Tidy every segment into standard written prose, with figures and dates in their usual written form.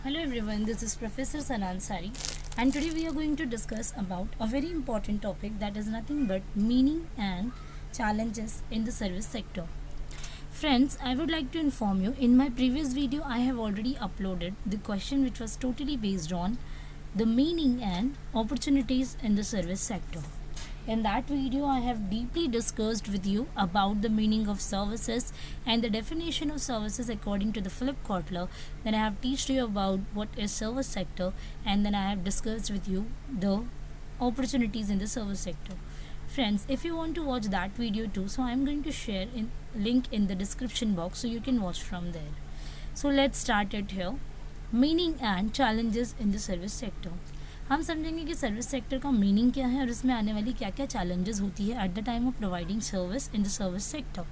Hello everyone, this is Professor Sanan Sari, and today we are going to discuss about a very important topic that is nothing but meaning and challenges in the service sector. Friends, I would like to inform you, in my previous video I have already uploaded the question which was totally based on the meaning and opportunities in the service sector. In that video, I have deeply discussed with you about the meaning of services and the definition of services according to the Philip Kotler. Then I have taught you about what is service sector, and then I have discussed with you the opportunities in the service sector. Friends, if you want to watch that video too, so I am going to share in link in the description box so you can watch from there. So let's start it here. Meaning and challenges in the service sector. हम समझेंगे कि service sector का meaning क्या है और इसमें आने वाली क्या क्या चैलेंजेस होती है at the time of providing service in the service sector.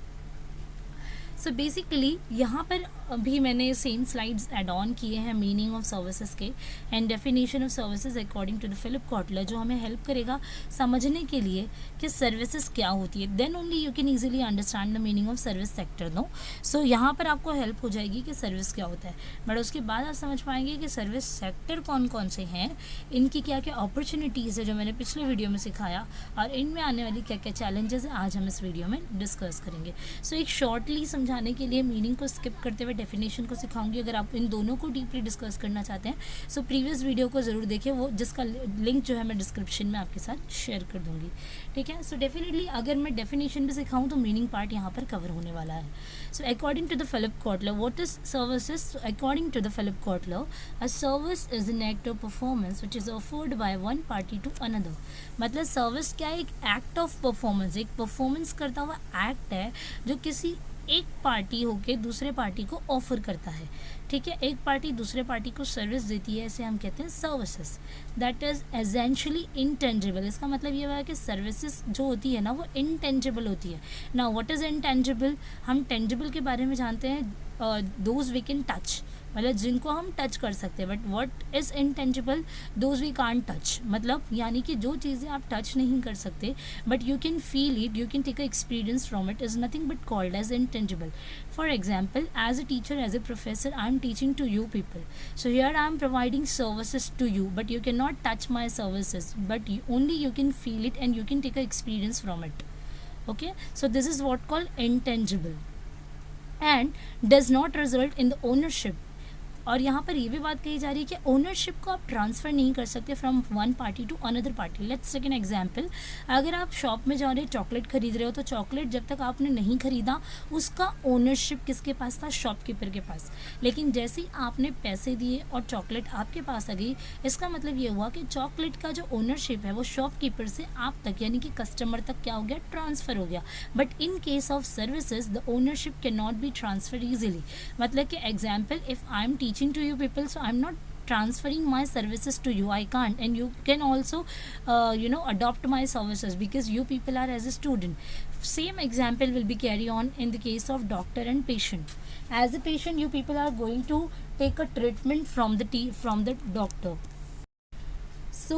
So basically यहाँ पर अभी मैंने सेम स्लाइड्स एड ऑन किए हैं मीनिंग ऑफ सर्विसेज के and definition of services according to the Philip Kotler, जो हमें हेल्प करेगा समझने के लिए कि सर्विसेज क्या होती है. Then only you can easily understand the meaning of service sector. No so यहाँ पर आपको हेल्प हो जाएगी कि सर्विस क्या होता है, बट उसके बाद आप समझ पाएंगे कि सर्विस सेक्टर कौन कौन से हैं, इनकी क्या क्या अपॉर्चुनिटीज़ है जो मैंने पिछले वीडियो में सिखाया, और इनमें आने वाली क्या क्या चैलेंजेस है आज हम इस वीडियो में डिस्कस करेंगे. सो एक शॉर्टली समझाने के लिए मीनिंग को स्किप करते हुए डेफिनेशन को सिखाऊंगी. अगर आप इन दोनों को डीपली डिस्कस करना चाहते हैं सो प्रीवियस वीडियो को ज़रूर देखें, वो जिसका लिंक जो है मैं डिस्क्रिप्शन में आपके साथ शेयर कर दूंगी. ठीक है. सो डेफिनेटली अगर मैं डेफिनेशन भी सिखाऊं तो मीनिंग पार्ट यहाँ पर कवर होने वाला है. So according to the Philip Kotler, what is services? According to the Philip Kotler, a service is an act of performance which is offered by one party to another. मतलब service क्या है? एक act of performance, एक performance करता हुआ act है जो किसी एक पार्टी होके दूसरे पार्टी को ऑफर करता है. ठीक है. एक पार्टी दूसरे पार्टी को सर्विस देती है, ऐसे हम कहते हैं services. That is essentially intangible. इसका मतलब ये हुआ है कि सर्विसेज जो होती है ना वो इनटेंजिबल होती है. Now what is intangible? हम टेंजिबल के बारे में जानते हैं, दोज वी कैन टच, मतलब जिनको हम टच कर सकते हैं. But what is intangible? Those we can't touch. मतलब यानी कि जो चीज़ें आप टच नहीं कर सकते but you can feel it, you can take a experience from it, is nothing but called as intangible. For example, as a teacher, as a professor, I am teaching to you people. So here I am providing services to you, but you cannot touch my services, but only you can feel it and you can take a experience from it. Okay, so this is what called intangible and does not result in the ownership. और यहाँ पर ये भी बात कही जा रही है कि ओनरशिप को आप ट्रांसफ़र नहीं कर सकते from one party to another party. Let's take an example. अगर आप शॉप में जा रहे चॉकलेट खरीद रहे हो तो चॉकलेट जब तक आपने नहीं खरीदा उसका ओनरशिप किसके पास था? शॉपकीपर के पास. लेकिन जैसे ही आपने पैसे दिए और चॉकलेट आपके पास आ गई, इसका मतलब ये हुआ कि चॉकलेट का जो ओनरशिप है वो शॉपकीपर से आप तक यानी कि कस्टमर तक क्या हो गया? ट्रांसफ़र हो गया. But in case of services the ownership can not be transfer easily. मतलब कि example, if I am teaching to you people, so I'm not transferring my services to you, I can't, and you can also adopt my services because you people are as a student. Same example will be carry on in the case of doctor and patient. As a patient, you people are going to take a treatment from the doctor. So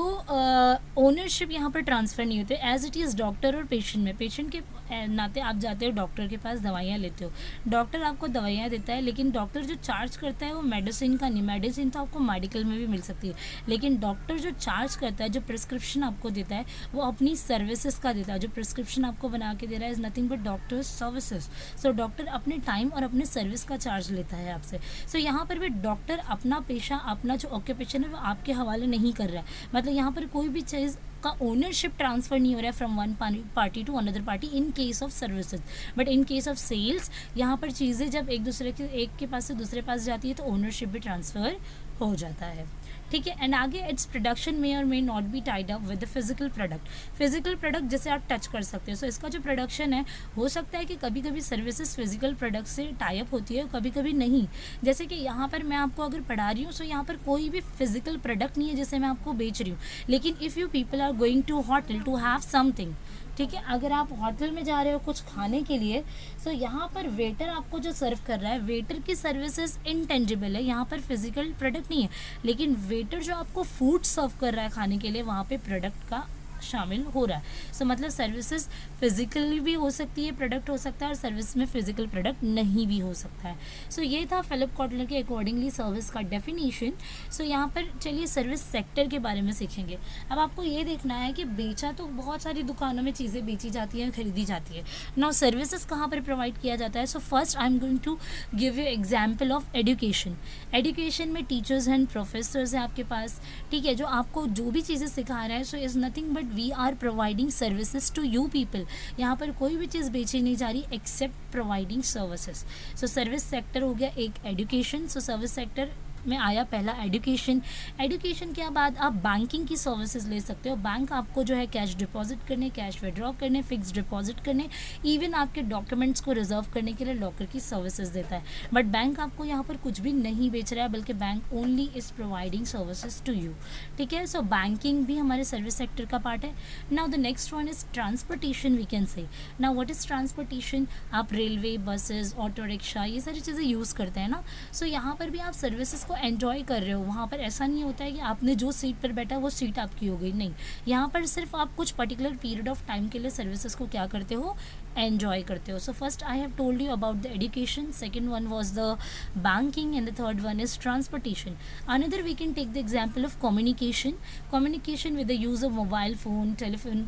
ownership यहाँ पर transfer नहीं होते as it is doctor और patient में. Patient के नाते आप जाते हो डॉक्टर के पास, दवाइयाँ लेते हो, डॉक्टर आपको दवाइयाँ देता है, लेकिन डॉक्टर जो चार्ज करता है वो मेडिसिन का नहीं. मेडिसिन तो आपको मेडिकल में भी मिल सकती है, लेकिन डॉक्टर जो चार्ज करता है, जो प्रिस्क्रिप्शन आपको देता है वो अपनी सर्विसेज का देता है. जो प्रिस्क्रिप्शन आपको बना के दे रहा है is nothing but doctors services. So doctor अपने टाइम और अपने सर्विस का चार्ज लेता है आपसे. सो यहाँ पर भी डॉक्टर अपना पेशा, अपना जो ऑक्यूपेशन है वो आपके हवाले नहीं कर रहा है. मतलब यहाँ पर कोई भी चीज़ का ओनरशिप ट्रांसफ़र नहीं हो रहा है from one party to another party in case of services. But in case of sales यहाँ पर चीज़ें जब एक के पास से दूसरे पास जाती है तो ओनरशिप भी ट्रांसफ़र हो जाता है. ठीक है. एंड आगे इट्स प्रोडक्शन में और may not be tied up with the physical product. Physical product जैसे आप टच कर सकते हो. सो इसका जो प्रोडक्शन है हो सकता है कि कभी कभी सर्विसेज फिजिकल प्रोडक्ट से टाई अप होती है और कभी कभी नहीं. जैसे कि यहाँ पर मैं आपको अगर पढ़ा रही हूँ सो यहाँ पर कोई भी फिजिकल प्रोडक्ट नहीं है जैसे मैं आपको बेच रही हूँ. लेकिन if you people are going to hotel to have something, ठीक है, अगर आप होटल में जा रहे हो कुछ खाने के लिए, सो यहाँ पर वेटर आपको जो सर्व कर रहा है, वेटर की सर्विसेज इनटेंजिबल है, यहाँ पर फिजिकल प्रोडक्ट नहीं है. लेकिन वेटर जो आपको फूड सर्व कर रहा है खाने के लिए, वहाँ पे प्रोडक्ट का शामिल हो रहा है। सो मतलब सर्विसेज फिजिकली भी हो सकती है, प्रोडक्ट हो सकता है, और सर्विस में फिजिकल प्रोडक्ट नहीं भी हो सकता है। सो ये था फिलिप कॉटलर के अकॉर्डिंगली सर्विस का डेफिनेशन। सो यहाँ पर चलिए सर्विस सेक्टर के बारे में सीखेंगे। अब आपको ये देखना है कि बेचा तो बहुत सारी दुकानों में चीज़ें बेची जाती हैं, खरीदी जाती है। नाउ सर्विसेज कहाँ पर प्रोवाइड किया जाता है? So first I am going to give you example of education. Education में टीचर्स एंड प्रोफेसर्स हैं आपके पास, ठीक है, जो आपको जो भी चीज़ें सिखा रहा है। So is nothing but we are providing services to you people. यहाँ पर कोई भी चीज़ बेची नहीं जा रही except providing services. So service sector हो गया एक एजुकेशन। सो सर्विस सेक्टर में आया पहला एजुकेशन। एजुकेशन के बाद आप बैंकिंग की सर्विसेज ले सकते हो। बैंक आपको जो है कैश डिपॉजिट करने, कैश विड्रॉ करने, फिक्स डिपॉजिट करने, इवन आपके डॉक्यूमेंट्स को रिजर्व करने के लिए लॉकर की सर्विसेज देता है। बट बैंक आपको यहाँ पर कुछ भी नहीं बेच रहा है, बल्कि bank only is providing services to you, ठीक है। सो बैंकिंग भी हमारे सर्विस सेक्टर का पार्ट है। Now the next one is transportation, we can say. Now what is transportation? आप रेलवे, बसेज, ऑटो रिक्शा, ये सारी चीज़ें यूज़ करते हैं ना। सो यहाँ पर भी आप सर्विसेज को एंजॉय कर रहे हो। वहाँ पर ऐसा नहीं होता है कि आपने जो सीट पर बैठा वो सीट आपकी हो गई, नहीं। यहाँ पर सिर्फ आप कुछ पर्टिकुलर पीरियड ऑफ टाइम के लिए सर्विसेज को क्या करते हो? एंजॉय करते हो। So first I have told you about the education, second one was the banking, and the third one is transportation. Another we can take the example of communication. Communication with the use of mobile phone, telephone,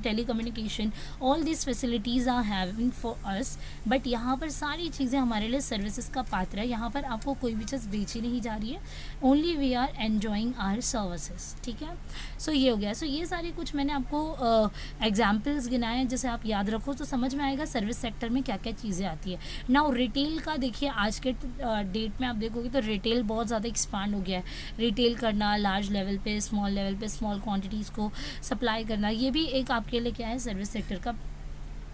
telecommunication, all this facilities are having for us. But यहाँ पर सारी चीज़ें हमारे लिए services का पात्र है। यहाँ पर आपको कोई भी चीज़ बेची नहीं जा रही है, only we are enjoying our services, ठीक है। सो ये हो गया। सो ये सारे कुछ मैंने आपको एग्जाम्पल्स गिनाए हैं, जैसे आप याद रखो तो समझ में आएगा सर्विस सेक्टर में क्या क्या चीज़ें आती है। नाउ रिटेल का देखिए, आज के डेट में आप देखोगे तो रिटेल बहुत ज़्यादा एक्सपांड हो गया है। रिटेल करना लार्ज लेवल पे, स्मॉल लेवल पे, स्मॉल क्वांटिटीज़ को सप्लाई करना, ये भी एक आपके लिए क्या है, सर्विस सेक्टर का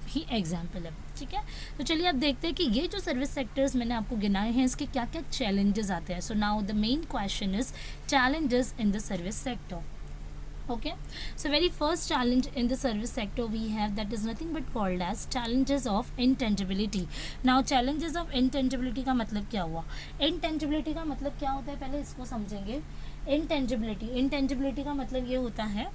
ही एग्जाम्पल है, ठीक है। तो चलिए अब देखते हैं कि ये जो सर्विस सेक्टर्स मैंने आपको गिनाए हैं इसके क्या क्या चैलेंजेस आते हैं। So now the main question is challenges in the service sector. Okay, so very first challenge in the service sector we have, that is nothing but called as challenges of intangibility. Now challenges of intangibility का मतलब क्या हुआ? intangibility का मतलब क्या होता है, पहले इसको समझेंगे। इंटेंजिबिलिटी का मतलब ये होता है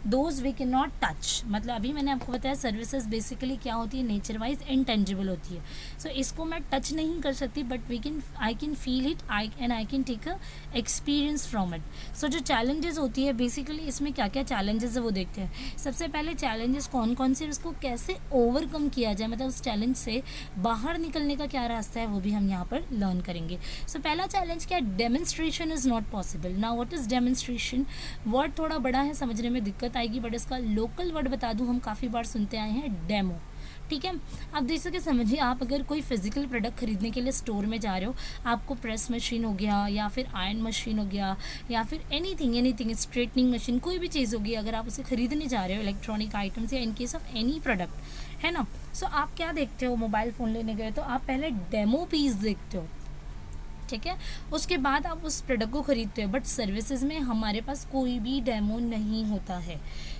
those we can not touch. मतलब अभी मैंने आपको बताया सर्विसेज बेसिकली क्या होती है, नेचर वाइज इंटेंजिबल होती है। सो इसको मैं टच नहीं कर सकती, but I can feel it, I can take a experience from it. So जो चैलेंजेस होती है बेसिकली, इसमें क्या क्या चैलेंजेस है वो देखते हैं। सबसे पहले चैलेंजेस कौन कौन से, उसको कैसे ओवरकम किया जाए, मतलब उस चैलेंज से बाहर निकलने का क्या रास्ता है, वो भी हम यहाँ पर लर्न करेंगे। सो पहला चैलेंज क्या है? Demonstration is not possible. Now what is demonstration? Word थोड़ा बड़ा है, समझने में दिक्कत आएगी, बट इसका लोकल वर्ड बता दूँ, हम काफ़ी बार सुनते आए हैं, डेमो, ठीक है। आप देख सके समझिए, आप अगर कोई फिजिकल प्रोडक्ट खरीदने के लिए स्टोर में जा रहे हो, आपको प्रेस मशीन हो गया, या फिर आयरन मशीन हो गया, या फिर एनीथिंग स्ट्रेटनिंग मशीन, कोई भी चीज़ होगी, अगर आप उसे खरीदने जा रहे हो, इलेक्ट्रॉनिक आइटम्स या इन केस ऑफ एनी प्रोडक्ट, है ना। सो आप क्या देखते हो, मोबाइल फ़ोन लेने गए तो आप पहले डेमो पीस देखते हो, ठीक है, उसके बाद आप उस प्रोडक्ट को खरीदते हो। बट सर्विसेज में हमारे पास कोई भी डेमो नहीं होता है,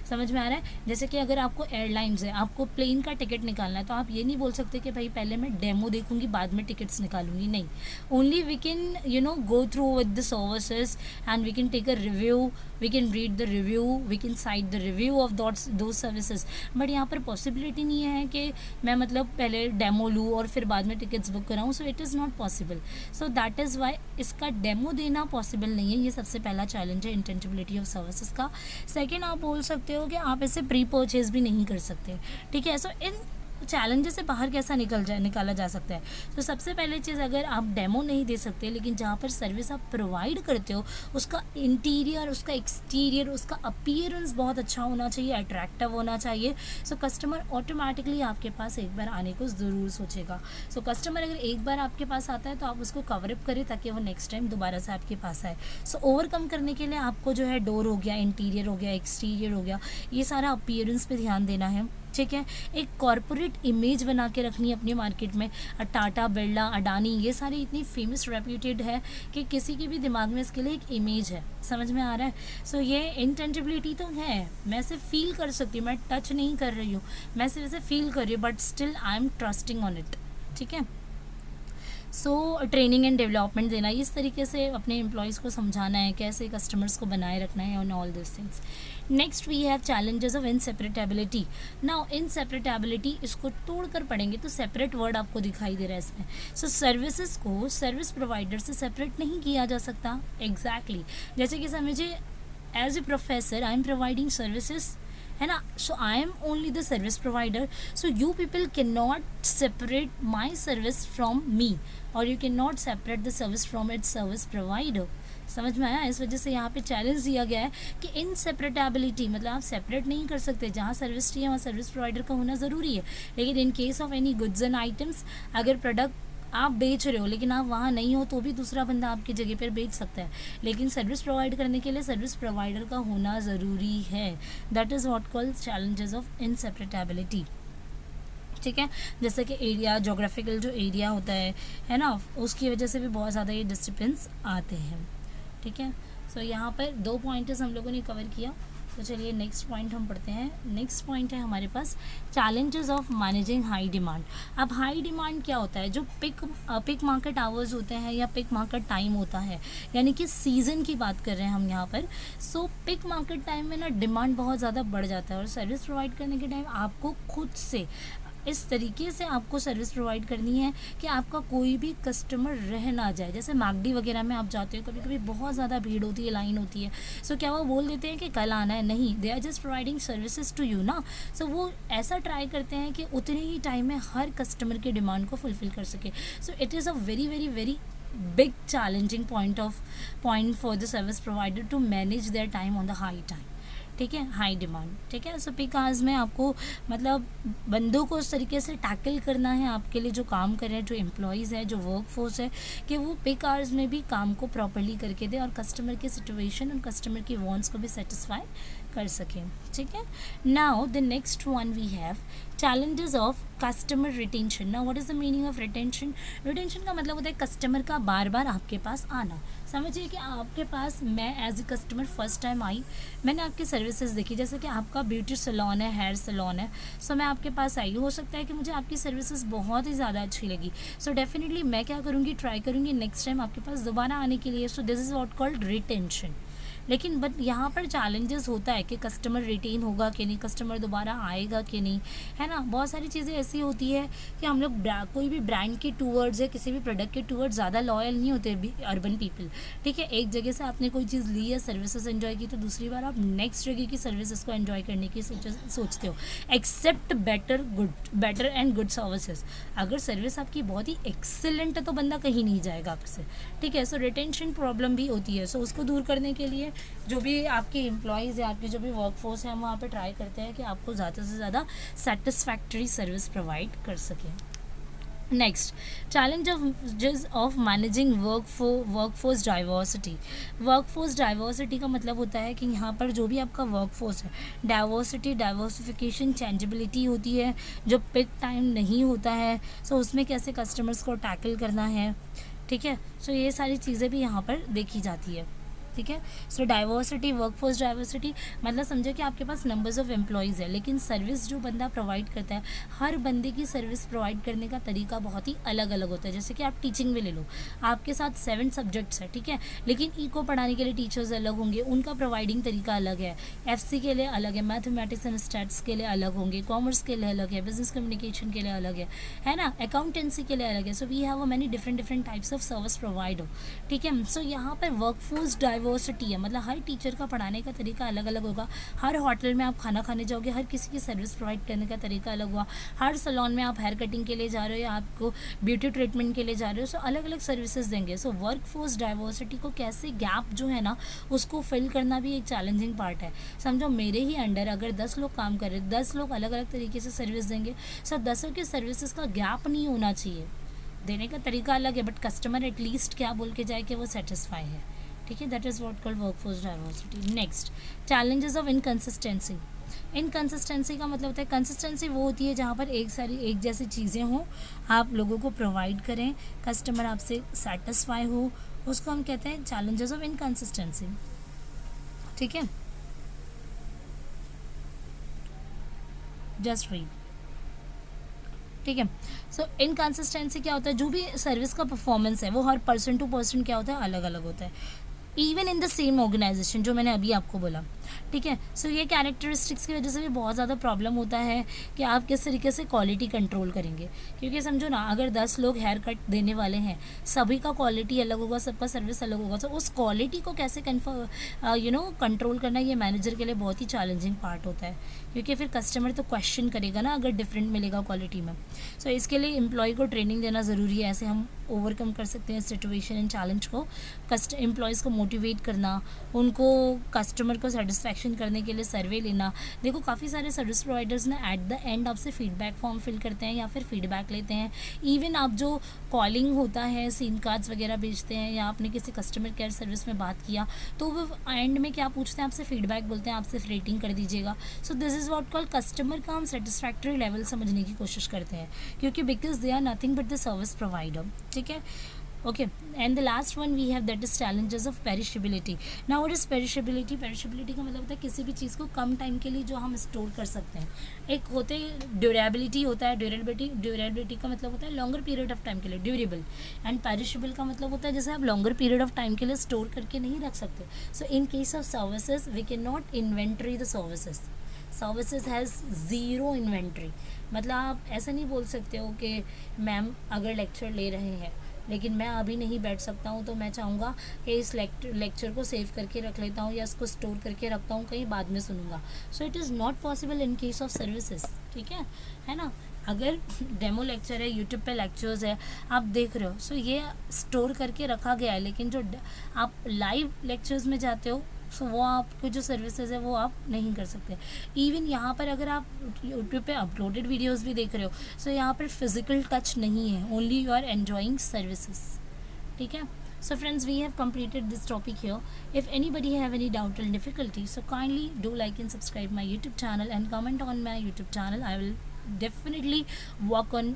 समझ में आ रहा है। जैसे कि अगर आपको एयरलाइंस है, आपको प्लेन का टिकट निकालना है, तो आप ये नहीं बोल सकते कि भाई पहले मैं डेमो देखूंगी बाद में टिकट्स निकालूंगी, नहीं। Only we can go through with the services and we can take a review, we can read the review, we can cite the review of those services. But यहाँ पर पॉसिबिलिटी नहीं है कि मैं मतलब पहले डेमो लूँ और फिर बाद में टिकट्स बुक कराऊँ। So it is not possible. So that is why इसका डेमो देना पॉसिबल नहीं है। ये सबसे पहला चैलेंज है इंटेंजिबिलिटी ऑफ सर्विसेज का। सेकेंड, आप बोल सकते हो कि आप इसे प्री परचेज भी नहीं कर सकते, ठीक है। सो इन चैलेंजेस से बाहर कैसा निकाला जा सकता है? तो सबसे पहले चीज़, अगर आप डेमो नहीं दे सकते, लेकिन जहाँ पर सर्विस आप प्रोवाइड करते हो उसका इंटीरियर, उसका एक्सटीरियर, उसका अपीयरेंस बहुत अच्छा होना चाहिए, अट्रैक्टिव होना चाहिए। सो कस्टमर ऑटोमेटिकली आपके पास एक बार आने को ज़रूर सोचेगा। सो कस्टमर अगर एक बार आपके पास आता है तो आप उसको कवरअप करें ताकि वो नेक्स्ट टाइम दोबारा से आपके पास आए। सो ओवरकम करने के लिए आपको जो है डोर हो गया, इंटीरियर हो गया, एक्सटीरियर हो गया, ये सारा अपीयरेंस पे ध्यान देना है, ठीक है। एक कॉरपोरेट इमेज बना के रखनी है अपनी मार्केट में। टाटा, बिरला, अडानी, ये सारी इतनी फेमस रेप्यूटेड है कि किसी के भी दिमाग में इसके लिए एक इमेज है, समझ में आ रहा है। सो ये इंटेंजिबिलिटी तो है, मैं सिर्फ फील कर सकती हूँ, मैं टच नहीं कर रही हूँ, मैं सिर्फ इसे फील कर रही हूँ, but still I am trusting on it, ठीक है। सो ट्रेनिंग एंड डेवलपमेंट देना, इस तरीके से अपने एम्प्लॉयज़ को समझाना है कैसे कस्टमर्स को बनाए रखना है, on all this things. Next we have challenges of inseparability. Now inseparability इसको तोड़कर पढ़ेंगे तो सेपरेट वर्ड आपको दिखाई दे रहा है इसमें. सो सर्विसेज को सर्विस प्रोवाइडर से सेपरेट नहीं किया जा सकता. एग्जैक्टली जैसे कि समझिए, as a professor I am providing services, है ना. So I am only the service provider. So you people can not separate my service from me, और you can not separate the service from its service provider. समझ में आया. इस वजह से यहाँ पे चैलेंज दिया गया है कि इनसेपरेटेबिलिटी मतलब आप सेपरेट नहीं कर सकते. जहाँ सर्विस चाहिए वहाँ सर्विस प्रोवाइडर का होना ज़रूरी है. लेकिन इन case of any goods and items, अगर प्रोडक्ट आप बेच रहे हो लेकिन आप वहाँ नहीं हो तो भी दूसरा बंदा आपकी जगह पर बेच सकता है. लेकिन सर्विस प्रोवाइड करने के लिए सर्विस प्रोवाइडर का होना ज़रूरी है. That is what called challenges of inseparability. ठीक है. जैसे कि एरिया, जोग्राफिकल जो एरिया होता है ना, उसकी वजह से भी बहुत ज़्यादा ये डिस्टर्बेंस आते हैं. ठीक है. सो यहाँ पर 2 पॉइंट्स हम लोगों ने कवर किया. तो चलिए नेक्स्ट पॉइंट हम पढ़ते हैं. नेक्स्ट पॉइंट है हमारे पास challenges of managing high demand. अब हाई डिमांड क्या होता है? जो पिक मार्केट आवर्स होते हैं या पिक मार्केट टाइम होता है, यानी कि सीज़न की बात कर रहे हैं हम यहाँ पर. सो पिक मार्केट टाइम में ना डिमांड बहुत ज़्यादा बढ़ जाता है, और सर्विस प्रोवाइड करने के टाइम आपको खुद से इस तरीके से आपको सर्विस प्रोवाइड करनी है कि आपका कोई भी कस्टमर रह ना जाए. जैसे मैकडी वगैरह में आप जाते हो, कभी कभी बहुत ज़्यादा भीड़ होती है, लाइन होती है. सो क्या वो बोल देते हैं कि कल आना है? नहीं, they are just providing services to you ना. सो वो ऐसा ट्राई करते हैं कि उतने ही टाइम में हर कस्टमर की डिमांड को फुलफ़िल कर सके. So it is a very very very big challenging point for the service provider to manage their time on the high time. ठीक है, हाई डिमांड. ठीक है. सो पिक आवर्स में आपको मतलब बंदों को उस तरीके से टैकल करना है आपके लिए जो काम कर रहे हैं, जो एम्प्लॉयज़ है, जो वर्क फोर्स है, कि वो पिक आवर्स में भी काम को प्रॉपर्ली करके दे और कस्टमर की सिचुएशन और कस्टमर की वांट्स को भी सेटिस्फाई कर सकें. ठीक है. Now the next one we have challenges of customer retention. Now what is the meaning of retention? Retention का मतलब होता है कस्टमर का बार बार आपके पास आना. समझिए कि आपके पास मैं as a customer first time आई, मैंने आपकी सर्विसेज देखी, जैसे कि आपका ब्यूटी सैलून है, हेयर सैलून है. सो मैं आपके पास आई, हो सकता है कि मुझे आपकी सर्विसेज बहुत ही ज़्यादा अच्छी लगी. सो डेफिनेटली मैं क्या करूँगी, ट्राई करूँगी नेक्स्ट टाइम आपके पास दोबारा आने के लिए. So this is what called retention. लेकिन बट यहाँ पर चैलेंजेस होता है कि कस्टमर रिटेन होगा कि नहीं, कस्टमर दोबारा आएगा कि नहीं, है ना. बहुत सारी चीज़ें ऐसी होती है कि हम लोग कोई भी ब्रांड के टूवर्ड्स या किसी भी प्रोडक्ट के टूवर्ड्स ज़्यादा लॉयल नहीं होते अर्बन पीपल. ठीक है. एक जगह से आपने कोई चीज़ ली है, सर्विसेज एंजॉय की, तो दूसरी बार आप नेक्स्ट जगह की सर्विसेज को एंजॉय करने की सोचते हो, except better and good services. अगर सर्विस आपकी बहुत ही एक्सीलेंट है तो बंदा कहीं नहीं जाएगा आपसे. ठीक है. सो रिटेंशन प्रॉब्लम भी होती है. सो उसको दूर करने के लिए जो भी आपके एम्प्लॉयज़ है, आपके जो भी वर्क फोर्स है, हम वहाँ पे ट्राई करते हैं कि आपको ज़्यादा से ज़्यादा सेटिस्फैक्ट्री सर्विस प्रोवाइड कर सकें. Next, challenges of managing workforce diversity. Workforce diversity का मतलब होता है कि यहाँ पर जो भी आपका वर्कफोर्स है, डाइवर्सिफिकेशन, चेंजेबिलिटी होती है, जो पिक टाइम नहीं होता है. सो उसमें कैसे कस्टमर्स को टैकल करना है. ठीक है. सो ये सारी चीज़ें भी यहाँ पर देखी जाती है. ठीक है. सो डाइवर्सिटी, वर्कफोर्स डाइवर्सिटी मतलब समझो कि आपके पास नंबर्स ऑफ एम्प्लॉयज़ है, लेकिन सर्विस जो बंदा प्रोवाइड करता है, हर बंदे की सर्विस प्रोवाइड करने का तरीका बहुत ही अलग अलग होता है. जैसे कि आप टीचिंग में ले लो, आपके साथ 7 सब्जेक्ट्स है. ठीक है. लेकिन इको पढ़ाने के लिए टीचर्स अलग होंगे, उनका प्रोवाइडिंग तरीका अलग है. FC के लिए अलग है, मैथमेटिक्स एंड स्टैट्स के लिए अलग होंगे, कॉमर्स के लिए अलग है, बिजनेस कम्युनिकेशन के लिए अलग है ना, अकाउंटेंसी के लिए अलग है. So we have many different types of service provider. ठीक है. सो यहाँ पर वर्कफोर्स डाइवर्सिटी है, मतलब हर टीचर का पढ़ाने का तरीका अलग अलग होगा. हर होटल में आप खाना खाने जाओगे, हर किसी की सर्विस प्रोवाइड करने का तरीका अलग हुआ. हर सैलून में आप हेयर कटिंग के लिए जा रहे हो या आपको ब्यूटी ट्रीटमेंट के लिए जा रहे हो, सो अलग अलग सर्विसेज देंगे. सो वर्कफोर्स डाइवर्सिटी को कैसे गैप जो है ना उसको फिल करना भी एक चैलेंजिंग पार्ट है. समझो मेरे ही अंडर अगर 10 लोग काम कर रहे हैं, 10 लोग अलग अलग तरीके से सर्विस देंगे. सो 10 की सर्विसेज का गैप नहीं होना चाहिए. देने का तरीका अलग है, बट कस्टमर एटलीस्ट क्या बोल के जाए कि वो सेटिस्फाई है. ठीक है. That is what called workforce diversity. Next, challenges of inconsistency. Inconsistency का मतलब होता है, कंसिस्टेंसी वो होती है जहाँ पर एक जैसी चीज़ें हों, आप लोगों को प्रोवाइड करें, कस्टमर आपसे सेटिस्फाई हो, उसको हम कहते हैं चैलेंजेस ऑफ इनकन्सिस्टेंसी. ठीक है. Just read. ठीक है। सो इनकन्सिस्टेंसी क्या होता है, जो भी सर्विस का परफॉर्मेंस है वो हर पर्सन टू पर्सन क्या होता है, अलग अलग होता है, even in the same organisation, जो मैंने अभी आपको बोला। ठीक है। सो ये कैरेक्टरिस्टिक्स की वजह से भी बहुत ज़्यादा प्रॉब्लम होता है कि आप किस तरीके से क्वालिटी कंट्रोल करेंगे, क्योंकि समझो ना, अगर 10 लोग हेयर कट देने वाले हैं, सभी का क्वालिटी अलग होगा, सबका सर्विस अलग होगा, तो उस क्वालिटी को कैसे कंट्रोल करना, ये मैनेजर के लिए बहुत ही चैलेंजिंग पार्ट होता है, क्योंकि फिर कस्टमर तो क्वेश्चन करेगा ना अगर डिफरेंट मिलेगा क्वालिटी में। सो इसके लिए एम्प्लॉय को ट्रेनिंग देना ज़रूरी है, ऐसे हम ओवरकम कर सकते हैं सिचुएशन एंड चैलेंज को। एम्प्लॉयज़ को मोटिवेट करना, उनको कस्टमर को सेटिस्फैक्शन करने के लिए सर्वे लेना। देखो काफ़ी सारे सर्विस प्रोवाइडर्स ना एट द एंड आपसे फीडबैक फॉर्म फिल करते हैं या फिर फीडबैक लेते हैं। इवन आप जो कॉलिंग होता है, सिम कार्ड्स वगैरह बेचते हैं, या आपने किसी कस्टमर केयर सर्विस में बात किया, तो वो एंड में क्या पूछते हैं आपसे, फीडबैक बोलते हैं, आपसे रेटिंग कर दीजिएगा। So this is what call customer का हम सेटिस्फैक्टरी लेवल समझने की कोशिश करते हैं, क्योंकि because they are nothing but the service provider. ठीक है। Okay, and the last one we have, that is challenges of perishability. Now what is perishability? Perishability का मतलब होता है किसी भी चीज़ को कम टाइम के लिए जो हम स्टोर कर सकते हैं। एक होते ड्यूरेबिलिटी होता है, ड्यूरेबिलिटी का मतलब होता है लॉन्गर पीरियड ऑफ टाइम के लिए, ड्यूरेबल। एंड पेरिशेबल का मतलब होता है जैसे आप लॉन्गर पीरियड ऑफ टाइम के लिए स्टोर करके नहीं रख सकते। So in case of services we can not inventory the services has zero inventory. मतलब आप ऐसा नहीं बोल सकते हो कि मैम अगर लेक्चर ले रहे हैं लेकिन मैं अभी नहीं बैठ सकता हूँ, तो मैं चाहूँगा कि इस लेक्चर को सेव करके रख लेता हूँ या इसको स्टोर करके रखता हूँ, कहीं बाद में सुनूंगा। सो it is not possible in case of services. ठीक है ना। अगर डेमो लेक्चर है, यूट्यूब पे लेक्चर्स है, आप देख रहे हो, सो ये स्टोर करके रखा गया है, लेकिन जो आप लाइव लेक्चर्स में जाते हो, सो वो आपको जो सर्विसेज है वो आप नहीं कर सकते। इवन यहाँ पर अगर आप यूट्यूब पे अपलोडेड वीडियोस भी देख रहे हो, सो यहाँ पर फिजिकल टच नहीं है, only you are enjoying services. ठीक है। So friends, we have completed this topic here. If anybody have any doubt or difficulty, so kindly do like and subscribe my YouTube channel and comment on my YouTube channel. I will definitely work on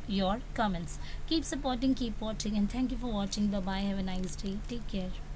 your comments. Keep supporting, keep watching, and thank you for watching. Bye bye. Have a nice day. Take care.